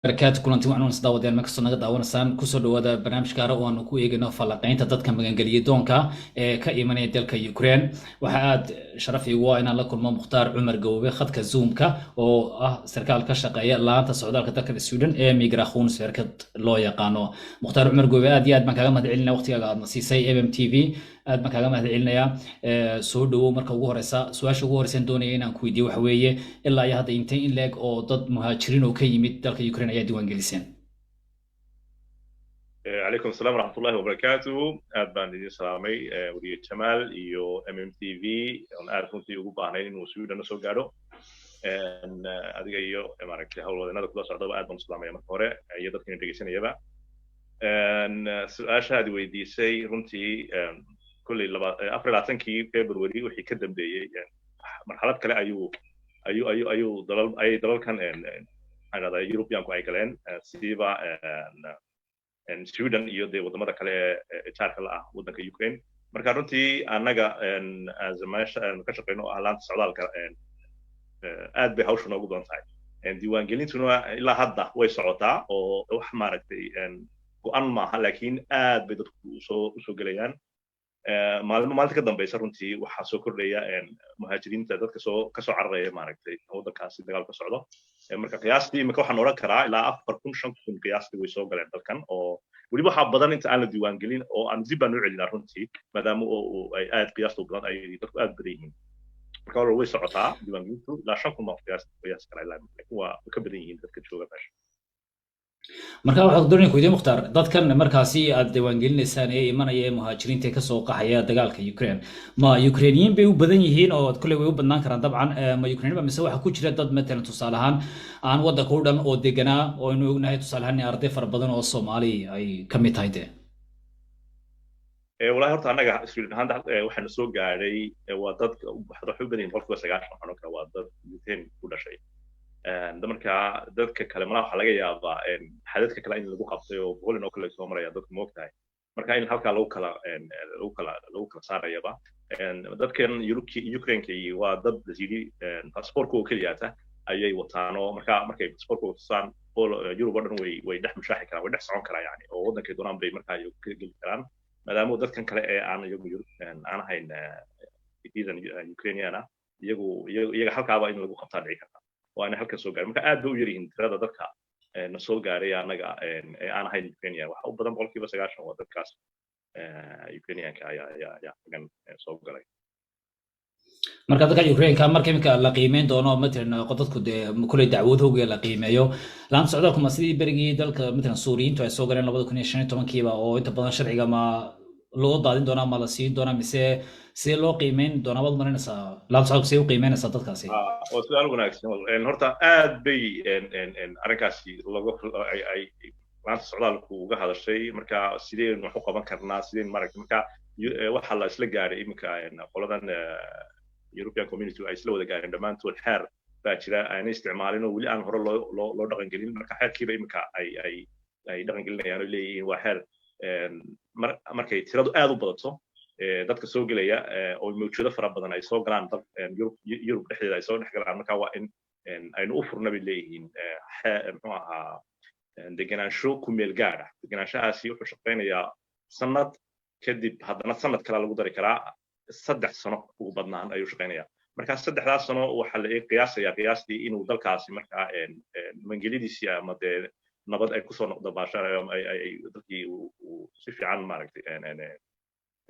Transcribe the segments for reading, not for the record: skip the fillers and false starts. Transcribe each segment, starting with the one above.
barakaad kulanti waxaan isdaawadeen ma kasoo naga daawanaysaan kusoo dhawaada barnaamij gaara oo aanu ku eegayno falanqaynta dadka magangeliya doonka ee ka imanaya dalka Ukraine waxa aad sharaf iigu ah inaan la kulmo Mukhtaar Cumar Gowbe khadka Zoom-ka oo ah sarkaal ka shaqeeya laanta socdaalka dalka Sweden ee Migration shirkad loo yaqaano Mukhtaar Cumar Gowbe aad iyo aad baan kaaga mahadcelinaa waqtigaaga aad nasiisay MMTV aad baan kaaga mahadcelinayaa soo dhawow marka ugu horeysa su'aasha ugu horeysan doonaya inaan ku weydiiyo waxa weeye ilaa iyo hadda intee in leeg oo dad muhaajiriin oo ka yimid dalka Ukraine ayaa diiwaan geliseen عليكم السلام ورحمة الله وبركاته. أهلا دي سلامي وري جمال يو MMTV أنا أعرف أنتي يوجو بعنين وسويد أنا سوقارو أن أديك يو أمارك هول وده نادك بس عدوا أهلا سلامي مكورة يقدر كين تجيسين يبا أن سؤال هذا ويدي سي رنتي كل اللي أفراد عتنكي فبراير وحي كدم دي يعني مرحلة كلا أيو دلال كان أنا ده يوروبيان كواي كلام سيبا Sweden iyo wadamada kale ee jaarka la ah wadanka Ukraine marka runtii anaga azamaasha ka shaqeyno ahlaanta socdaalka aad bay hawshu noogu doon tahay diiwaan gelintuna ilaa hadda way socotaa oo wax maaragtay go'an maaha laakiin aad bay dadku soo galayaan maalinta ka dambaysa runtii waxaa soo kordhaya muhaajiriinta dadka ka soo cararaya maaragtay wadankaasi dagaal ka socdo marka qiyaastii imika waxaan oran karaa ilaa 4,000 qiyaastii way soo galeen dalkan oo weliba waxaa badan inta aan la diiwaan gelin oo aan dib baan u celinaa runtii maadaama ay aad qiyaasta badan ay dadku aad badan yihiin marka hore way socotaa diiwaan gelintu ilaa 5,000 qiyaas kale laakiin waa ka badan yihiin dadka jooga meesha marka waxaad doonayaan ku weydiin Mukhtaar dadkan markaasi aad diiwaan gelinaysaan ee imanaya ee muhaajiriinta ka soo qaxaya dagaalka Ukraine ma Ukrainian bay u badan yihiin oo kulay way u badnaan karaan dabcan ma Ukrainian mise waxa ku jira dad matalan tusaale ahaan aan wadanka u dhan oo deganaa oo inuu ognahay tusaale ahaan arday fara badan oo Soomaali ay ka mid tahay والله horta anaga Sweden handa waxaan soo gaaray waa dad waxa u badan yihiin qofka 9 waxaan ka waa dad Ukraine ku dhashay marka dadka kale ma waxa laga yaabaa xadadka kale in lagu qabtay oo boqolin oo kale soo maraya dadku moogtahay marka in halka lagu kala saarayaba dadkan Ukraine waa dad sidii passportka oo kaliya ayay wataan oo markay passportka wataan oo Europe dhan way dhex mushaaxi karaan way dhex socon karaan yani oo wadanka doonaan bay markaa ay ka geli karaan maadaama dadkan kale ee aan aan ahayn Ukrainiana iyaga halkaaba in lagu qabtaa dhici karta waana halka soo gaaray marka aad bay u yariin tirada dadka na soo gaaray anaga aan ahayn Ukrainian waxa u badan 9% waa dadkaas Ukrainianka ayaa gan soo galay marka dadka Ukraine-ka markay imika la qiimeyn doono matalan qodadku kulay dacwadooga la qiimeeyo laan socdaalku ma sidii berigii dalka matalan Suuriyiintu ay soo galeen 2015 oo inta badan sharciga ma loo daadin doona ma la siin doona mise si loo qiimeyn doona wad marinaysaa laan socdaalku si u qiimeynaysaa dadkaasi oo su'aal wanaagsan horta aad bay arrinkaasi ay laan socdaalku uga hadashay marka sideen wax u qaban karnaa sideen maaragtay marka waxa la isla gaaray imika qoladan European Community ay isla wada gaareen dhamaantood xeer baa jira aan isticmaalin oo wali aan hore loo dhaqan gelin marka xeerkiiba imika ay dhaqan gelinayaan oo leeyihiin waa xeer markay tiradu aad u badato dadka soo gelaya oo mawjado fara badan ay soo galaan Europe dhexdeeda ay soo dhex galaan marka waa in aynu u furna bay leeyihiin muxuu ahaa deganaansho ku meel gaar ah deganaanshahaasi wuxuu shaqeynayaa sanad kadib haddana sanad kale lagu dari karaa 3 sano ugu badnaan ayuu shaqeynayaa marka 3 sano waxa la qiyaastii inuu dalkaasi marka mangelidiisi ama nabad ay ku soo noqdo baashaar ay dadkii si fiican maaragtay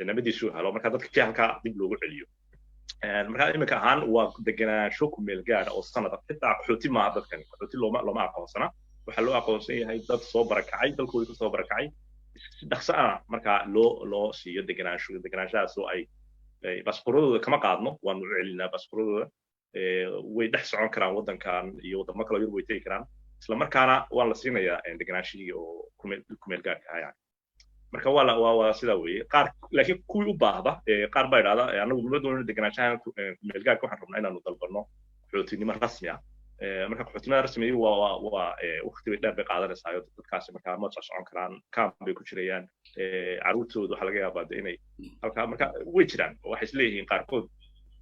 nabadiisu helo marka dadka halka dib loogu celiyo marka imika ahaan waa deganaansho ku meel gaar oo sanad xitaa qaxooti ma dadkan qaxooti looma aqoonsana waxa loo aqoonsan yahay dad soo barakacay dalkooda ku soo barakacay dhaqso ah marka loo siiyo deganaanshahaas oo ay baasaboorradooda kama qaadno waanu u celinaa baasaboorradooda way dhex socon karaan wadankan iyo wadamo kale Yurub way tegi karaan isla markaana waa la siinayaa deganaashihii oo kumeel gaarka ah yani marka waa sidaa weeye qaar laakiin kuwii u baahda qaar baa idhaahda anagu ma doonayno deganaanshahan kumeel gaarka waxaan rabnaa inaanu dalbano qaxootinimo rasmi ah marka qaxootinimada rasmi waa waqti bay dheer bay qaadanaysaa dadkaasi marka ma socon karaan kaam bay ku jirayaan caruurtooda waxa laga yaabaa inay halka marka way jiraan waxay isleeyihiin qaarkood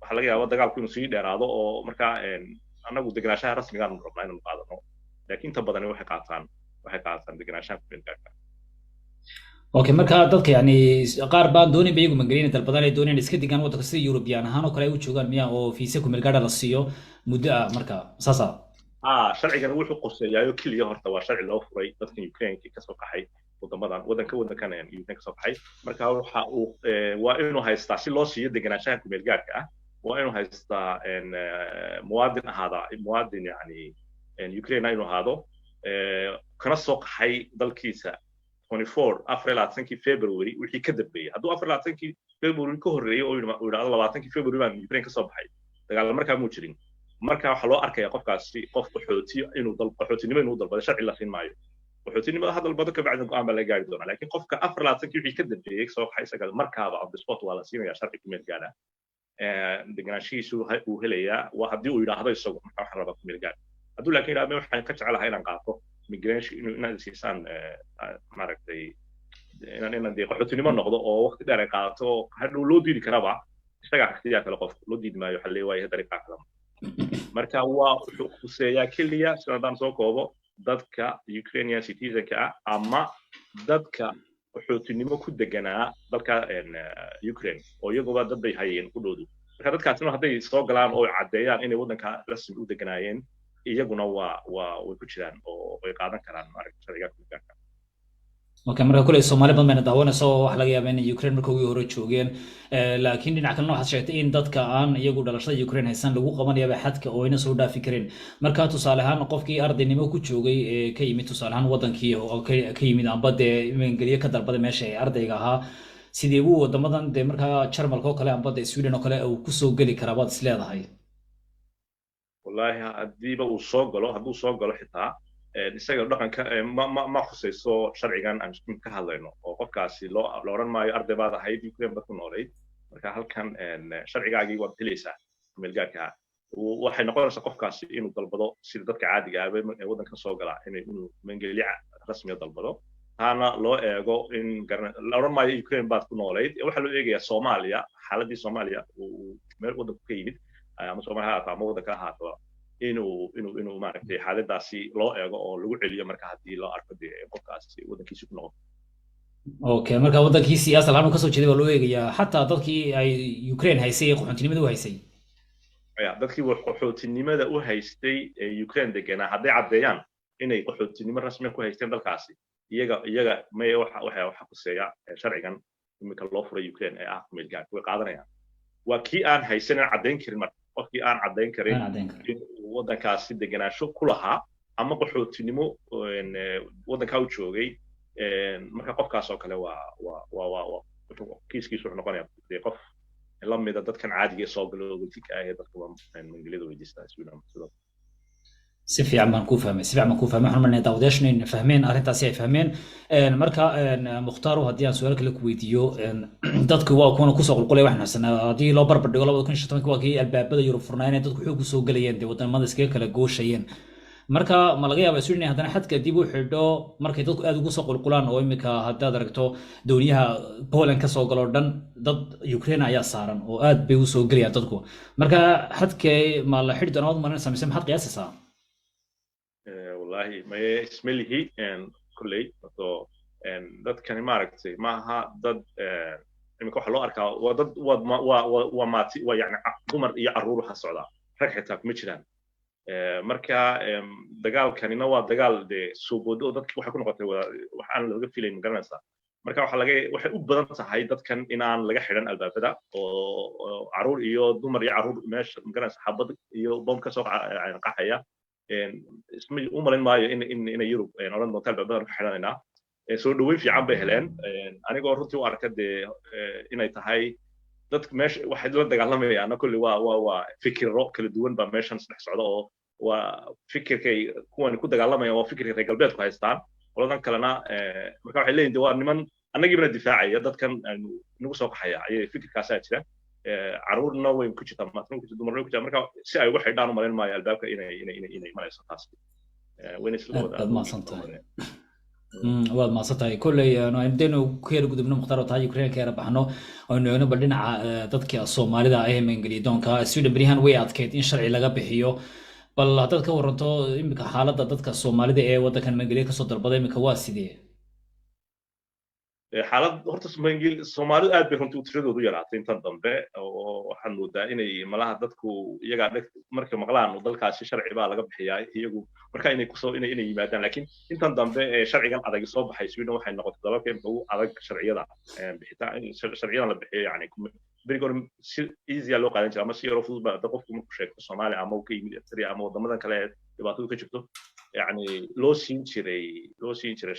waxa laga yaabaa dagaalku inuu sii dheeraado oo marka anagu deganaanshaha rasmiga aan rabnaa inaanu qaadano laakiin inta badan waxay qaataan degenaanshaha ku meel gaarka. okay marka dadka yani qaar baan doonin ba iyagu magelin dalbadan ay dooneen iska digaan waddanka sida European ahaan oo kale ay u joogaan miya oo fiisa ku meel gaar la siiyo muddo marka saasa sharcigan wuxuu qorsheeyaa kaliya horta waa sharci loo furay dadkan Ukraine ka soo qaxay waddankan Ukraine ka soo qaxay marka waxa uu waa inuu haystaa si loo siiyo degenaanshaha ku meel gaarka ah waa inuu haystaa muwaadin yani Ukraine inuu ahaado kana soo qaxay dalkiisa 24 February wixii ka dambeeyay hadduu 24 February ka horreeyay oo yiraahdo 20 February baan Ukraine ka soo baxay dagaal markaa muu jirin marka waxa loo arkayaa qofkaasi qof qaxootinimo inuu dalbado sharci la siin maayo qaxootinimada hadal badan ka bacdi go'aan baa la gaari doonaa laakiin qofka 24 wixii ka dambeeyay soo qaxay isaga markaaba on the spot waa la siinayaa sharci ku meel gaara degenaanshihiisu uu helayaa waa haddii uu yiraahdo isagu waxaan rabaa ku meel gaar hadduu laakiin yiraahdo waxaan ka jecelahay inaan qaato migration inaad siisaan maaragtay inaan dee qaxootinimo noqdo oo waqti dheer ay qaadato hadhow loo diidi karaba isaga ikhtiyaar kale qof loo diidi maayo waxa leeyahay dariiqa kale marka waa wuxuu khuseeyaa keliya sidaan soo koobo dadka Ukrainian citizenka ama dadka qaxootinimo ku deganaa dalka Ukraine oo iyaguba dad bay hayeen ku dhowdu marka dadkaasina hadday soo galaan oo cadeeyaan inay waddanka rasmi u deganaayeen iyaguna way ku jiraan oo way qaadan karaan maaragtay sharciga ku gaarka okay marka kulay Soomaali badan bayna daawanayso wax laga yaabaa in Ukraine markii ugu hore joogeen laakiin dhinaca kale waxaad sheegtay in dadka aan iyagu dhalashada Ukraine haysan lagu qabanayo xadka oo ayna soo dhaafi karin marka tusaale ahaan qofkii ardaynimo ku joogay ka yimid tusaale ahaan waddankii oo ka yimid amba dee ingaliya ka dalbaday meesha ay ardayga ahaa sidee uu wadamadan dee marka Jarmalka oo kale amba dee Sweden oo kale uu ku soo gali karaa baad is leedahay wallahi hadduu soo galo xitaa isaga dhaqanka ma khusayso sharcigan aan ka hadlayno oo qofkaasi loo oran maayo arday baad ahayd Ukraine baad ku noolayd marka halkan sharcigaagii waad helaysaa meel gaarka waxay noqonaysaa qofkaasi inuu dalbado sida dadka caadiga ah ee waddanka soo gala inuu mengeliya rasmi dalbado taana loo eego in la oran maayo Ukraine baad ku noolayd waxa loo eegayaa Soomaaliya xaaladii Soomaaliya meel waddanka ka yimid ama Soomaaliya ama waddanka ahaato inuu maaragtay xaaladaasi loo eego oo lagu celiyo marka haddii loo arko qofkaasi waddankiisa ku noqdo okay marka waddankiisii asal ahaan ka soo jeeday waa loo eegayaa xataa dadkii ay Ukraine haysay qaxootinimada u haysay dadkii qaxootinimada u haystay ee Ukraine deganaa hadday cadeeyaan inay qaxootinimo rasmi ku haysteen dalkaasi iyaga may waxa khuseeya sharcigan imika loo furay Ukraine ee meel gaar way qaadanayaan waa kii aan haysan cadeyn karin marka qofkii aan cadeyn karin waddankaasi degenaansho ku lahaa ama qaxootinimo waddanka u joogay marka qofkaas oo kale waa kiiskiisu wuxuu noqonayaa qof la mid ah dadkan caadiga soo galootiga ah ee dadka mangalida weydiistaa Sweden si fiican baan ku fahmay waxaan marnay daawadayaashna in fahmeen arrintaasi ay fahmeen marka Mukhtaar haddii aan su'aal kale ku weydiiyo dadku waa kuwan ku soo qulqulay waxaan xasanaa haddii loo barbar dhigo 2015 waa kii albaabada Yurub furnaayeen dadku xoog soo galayeen wadamada iskaga kala gooshayeen marka ma laga yaabaa Sweden haddana xadka dib u xidho markay dadku aad ugu soo qulqulaan oo imika haddaad aragto dooniyaha Poland ka soo galo dhan dad Ukraine ayaa saaran oo aad bay u soo galayaan dadku marka xadkay ma la xidhi doonaa ma samaysan maxad qiyaasaysaa والله ما اسمه كلي dadkani maaragtay maaha dad imika waxa loo arkaa waa dad waa maati waa yani dumar iyo caruur waxa socda rag xitaa kuma jiraan marka dagaalkanina waa dagaal de suuqoodo dadkii waxa ku noqotay wax aan laga filayn magaranaysa marka waxay u badan tahay dadkan inaan laga xiran albaabada oo caruur iyo dumar iyo caruur meesha magaranaysa xabad iyo bomb ka soo qaxaya isma u malin maayo in Europe oran doonto albaabada ku xiranayna soo dhaweyn fiican bay heleen anigoo runtii u arkay inay tahay dadka meesha waxay la dagaalamayaan kulli waa fikirro kala duwan ba meeshan saddex socdo oo waa fikirkay kuwan ku dagaalamayaan waa fikirka reer galbeedku haystaan qoladan kalena marka waxay leeyihiin waa niman annagiibna difaacaya dadkan nagu soo qaxaya ayay fikirkaasaa jira caruurna way ku jirtaa maatna ku jirtaa dumarna ku jirtaa marka si ay ugu xidhaan u malayn maayo albaabka inay marayso taas waad maasantahay kolley aynu ku yara gudubno Mukhtaar oo tahay Ukraine ka yara baxno aynu eegno bal dhinaca dadka Soomaalida ah ee mangaliya doonka Sweden barihan way adkeyd in sharci laga bixiyo bal haddaad ka waranto iminka xaaladda dadka Soomaalida ee waddankan magangelyo kasoo dalbaday iminka waa sidee xaalad horta Soomaalidu aad bay runtii tiradoodu yaraatay intan dambe oo waxaan moodaa inay malaha dadku iyaga markay maqlaan dalkaasi sharci baa laga bixiyaa iyagu marka inay yimaadaan laakiin intan dambe sharcigan adag soo baxay Sweden waxay noqotay dalalka inta ugu adag sharciyada sharciyada la bixiyo yani berigoor si easy loo qaadan jiray ama si yaro fudud baa qofku markuu sheegto Soomaali ama uu ka yimid Eritrea ama wadamadan kale dhibaatadu ka jirto yani loo siin jiray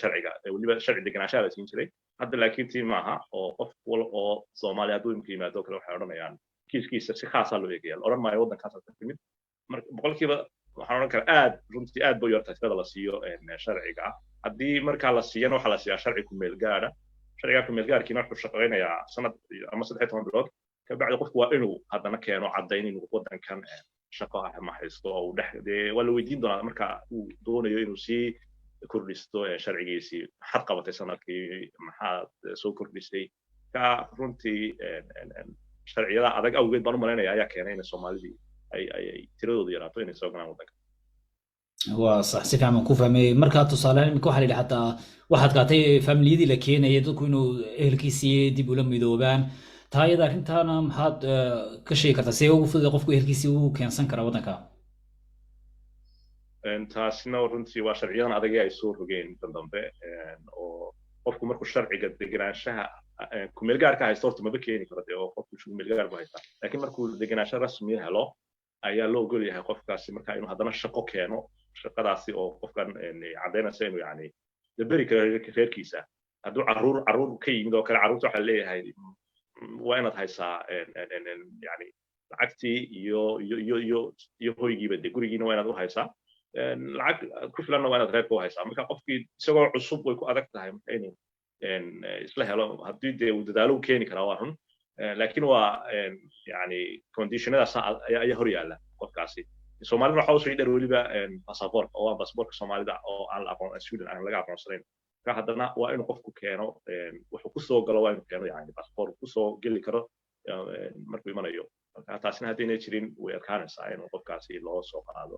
sharciga waliba sharci deganaanshaha la siin jiray hadda laakiin tii maaha oo qof wal oo Soomaali hadduu imka yimaado kale waxay odhanayaan kiiskiisa si khaas ah loo eegaya odhan maayo waddankaas ka timid marka boqolkiiba waxaan odhan karaa runtii aad bay yartahay tirada la siiyo sharciga haddii markaa la siiyana waxaa la siiyaa sharci ku meel gaara sharciga ku meel gaarkiina wuxuu shaqaynayaa sanad ama 13 bilood ka bacdi qofku waa inuu haddana keeno caddayn inuu waddankan shaqo ah ma haysto oo waa la weydiin doonaa marka uu doonayo inuu sii kordhisto sharcigiisii maxaad qabatay sanadkii maxaad soo kordhisay ka runtii sharciyada adag awgeed baan u malaynayaa ayaa keenay in Soomaalidii ay tiradoodu yaraato inay soo galaan waddanka waa sax si fiican ku fahmay marka tusaale imika waxa la yidhi xataa waxaad qaatay familiyadii la keenayay dadku inuu ehelkiisii dib ula midoobaan taayada arrintaana maxaad ka sheegi kartaa see ugu fudud qofku ehelkiisii uu keensan kara waddanka taasina runtii waa sharciyadan adag ay soo rogeen inta dambe oo qofku markuu sharciga deganaanshaha ku meel gaarka haysto horta maba keeni karo oo qofku ku meel gaar baa haysta laakiin markuu deganaansho rasmi helo ayaa loo ogol yahay qofkaasi marka inuu haddana shaqo keeno shaqadaasi oo qofkan cadeynaysa inuu yani dabari karo reerkiisa hadduu caruur ka yimid oo kale caruurta waxaa leeyahay waa inaad haysaa yani lacagtii iyo hoygiiba de gurigiina waa inaad u haysaa lacag ku filanna waa inaad reerka u haysaa marka qofkii isagoo cusub way ku adag tahay marka inuu isla helo haddii dee uu dadaalo u keeni karaa waa xun laakiin waa yani conditionadaas ayaa hor yaalla qofkaasi Soomaalida waxa uu soo dheer waliba passport oo passportka Soomaalida oo aan la aqoon Sweden aan laga aqoonsanayn ka haddana waa inuu qofku keeno wuxuu ku soo galo waa inuu keeno yani passport ku soo geli karo markuu imanayo marka taasina haddii inay jirin way adkaanaysaa inuu qofkaasi loo soo qaado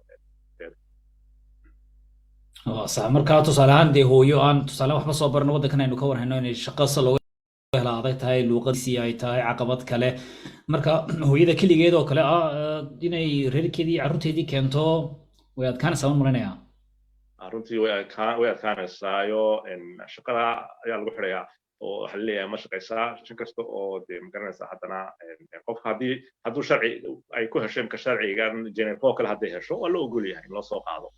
sax marka tusaale ahaan dee hooyo aan tusaale waxba soo baran waddankan aynu ka warhayno inay shaqo looga hela adag tahay luuqadiisii ay tahay caqabad kale marka hooyada keligeed oo kale inay reerkeedii carruurteedii keento way adkaanaysaa malaynayaa runtii way adkaanaysaayo shaqada ayaa lagu xidhayaa oo waxa la leeyahay ma shaqaysaa shan kasta oo dee magaranaysaa haddana qofka hadduu sharci ay ku hesho imka sharcigan Geneva kale hadday hesho waa loo ogol yahay in loo soo qaado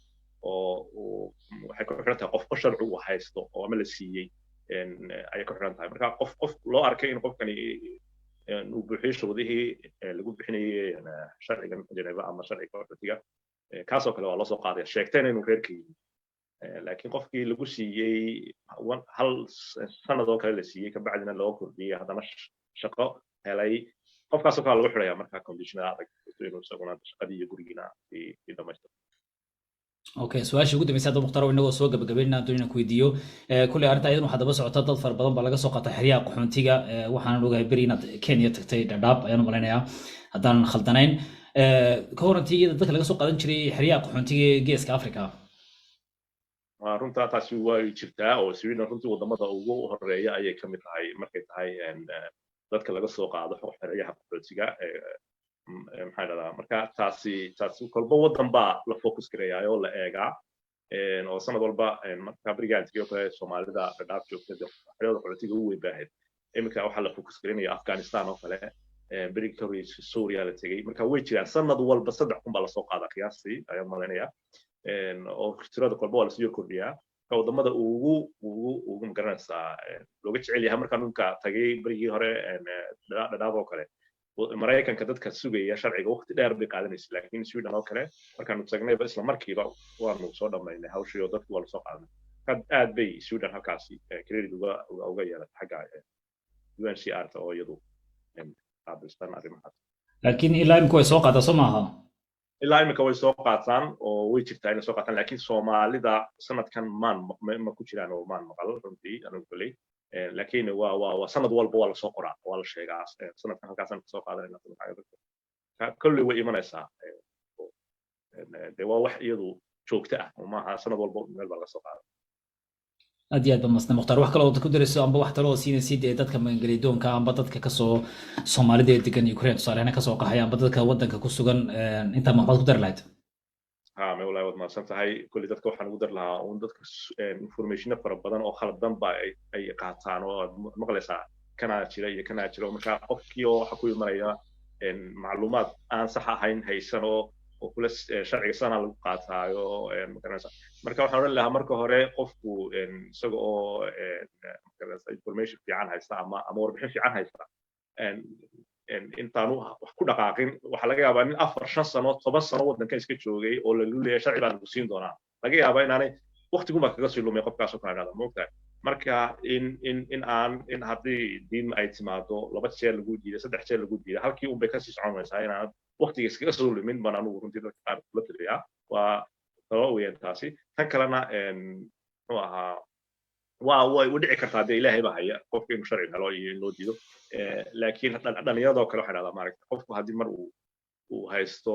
oo waxay ku xiran tahay qofka sharci uu haysto oo ama la siiyey ayay ku xiran tahay marka qof loo arkay in qofkani uu buuxiyo shuruudihii lagu bixinayay sharcigan Geneva ama sharciga qaxootiga kaasoo kale waa loo soo qaadaya sheegteen inuu reerka yimid laakiin qofkii lagu siiyey hal sanadoo kale la siiyey kabacdina loo kordhiyey haddana shaqo helay qofkaasoo kale lagu xidhaya marka conditionada adag inuu isaguna shaqadii iyo gurigiina si dhamaystiro okay su'aasha ugu dambaysa hadda mukhtaar inagoo soo gabagabeynaa doonina ku weydiiyo kulli arrinta ayadana waxaa daba socota dad fara badan baa laga soo qaatay xeryaha qaxoontiga waxaan ogahay beri inaad Kenya tagtay Dadaab ayaan malaynayaa haddaan khaldanayn ka horantii dadka laga soo qaadan jiray xeryaha qaxoontiga geeska Afrika runta taasi way jirtaa oo Sweden runtii wadamada ugu horeeya ayay ka mid tahay markay tahay dadka laga soo qaado xeryaha qaxootiga maxaa dhahdaa marka taasi kolba waddan baa la focus gareeyaa oo la eegaa oo sanad walba marka brigaantiga kale Soomaalida Dadaab joogtay xeryaha qaxootiga ugu weyn baahayd iminka waxaa la focus gareynayaa Afghanistan oo kale beriga ka horreysay Suuriya la tegay marka way jiraan sanad walba 3,000 baa la soo qaadaa qiyaastii ayaan malaynayaa oo tirada kolba waa la sii kordhiyaa ka wadamada ugu magaranaysaa looga jecel yahay marka nunka tagay berigii hore Dadaab oo kale Mareykanka dadka sugaya sharciga waqti dheer bay qaadanaysa laakiin Sweden oo kale markaanu tagnayba isla markiiba waanu soo dhamaynay hawshii oo dadku waa la soo qaadanay aad bay Sweden halkaasi credit uga yeelatay xagga UNHCR oo iyadu qaabilsan arrimahaas laakiin ilaa imika way soo qaadaa soo maaha ilaa imika way soo qaataan oo way jirtaa inay soo qaataan laakiin Soomaalida sanadkan ma ku jiraan oo maan maqal runtii anigu kulay laakiin waa sanad walba waa la soo qoraa waa la sheegaa sanadkan halkaasaan ka soo qaadanayna kulli way imanaysaa dee waa wax iyadu joogto ah oo maaha sanad walba meel baa laga soo qaada aad iyo aad baa masna mukhtaar wax kale oo ku darayso amba wax talo oo siinaysid ee dadka magangelidoonka amba dadka kasoo Soomaalida ee degan Ukraine tusaaleena kasoo qaxay amba dadka wadanka ku sugan inta maxbaad ku dar lahayd ما والله ود ما سنتهاي كل ذاتك وحنا نقدر لها وندك information fara badan oo khaldan ba ay qaataan oo maqlaysa kana jiray kana jiro marka qofkii oo waxa ku imanaya macluumaad aan sax ahayn haysan oo kula sharciga sana lagu qaataayo marka waxaan oran lahaa marka hore qofku isaga oo information fiican haysta ama warbixin fiican haysta intaanu wax ku dhaqaaqin waxa laga yaabaa in 4-5 sano 10 sano wadanka iska joogay oo la leeyahay sharci baan ku siin doonaa laga yaabaa inaanay waqtigu ma kaga sii lumay qofkaas oo kale moogtahay marka in hadii diin ay timaado 2 jeer lagu diiday 3 jeer lagu diiday halkii uu bay ka sii soconaysaa inaan waqtiga iskaga soo lumin baan anigu runtii dadka qaar la tiriyaa waa tawo weyn taasi tan kalena way dhici kartaa de ilaahay baa haya qofka inuu sharci helo iyo loo diido laakiin dhalinyarada kale waxa dhacdaa maaragtay qofku hadii mar uu haysto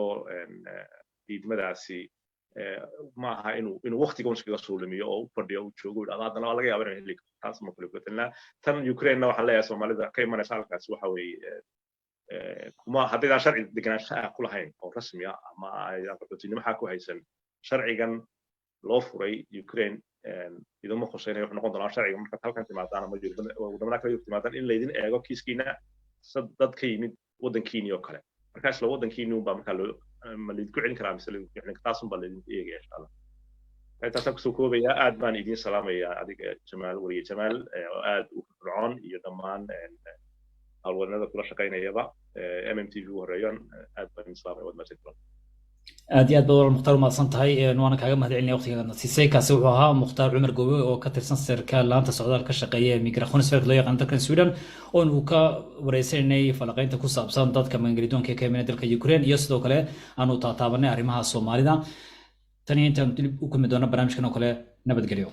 diidmadaasi ma aha inuu waqtiga iskaga soo lumiyo oo u fadhiyo uu joogo haddana laga yaabo inuu heli taas ma kale go'tana tan Ukraine waxa la yahay Soomaalida ka imanaysa halkaas waxa weeye kuma haddii sharci deganaanshaha ku lahayn oo rasmi ah ama ay qaxootinimo xaq ku haysan sharcigan loo furay Ukraine idoo ma khusaynayo wax noqon doona sharciga marka halkan timaadaan ama wadamada kale timaadaan in leedin eego kiiskiina dad ka yimid wadankiini oo kale markaas la wadankiini uu baa marka loo ma leed ku celin karaa mise leed ku celin taas un baa leedin eegaya insha Allah intaas ku soo koobaya aad baan idin salaamaya adiga Jamaal wariye Jamaal oo aad u fircoon iyo dhamaan hawlwadnada kula shaqeynayaba MMTV horeeyan aad baan salaamay wad maasaytan aad iyo aad baad mukhtaar ma santahay waana kaaga mahadcelinaya waqtiga siisay kaasi wuxuu ahaa mukhtaar Cumar Goobe oo ka tirsan sarkaal laanta socdaal ka shaqeeya migrationisfeer loo yaqaan dalka Sweden oo uu ka wareysanay falaqaynta ku saabsan dadka magangelidoonka ee ka imanaya dalka Ukraine iyo sidoo kale aanu taataabanay arrimaha Soomaalida tan inta dib u kulmi doona barnaamijkan oo kale nabadgelyo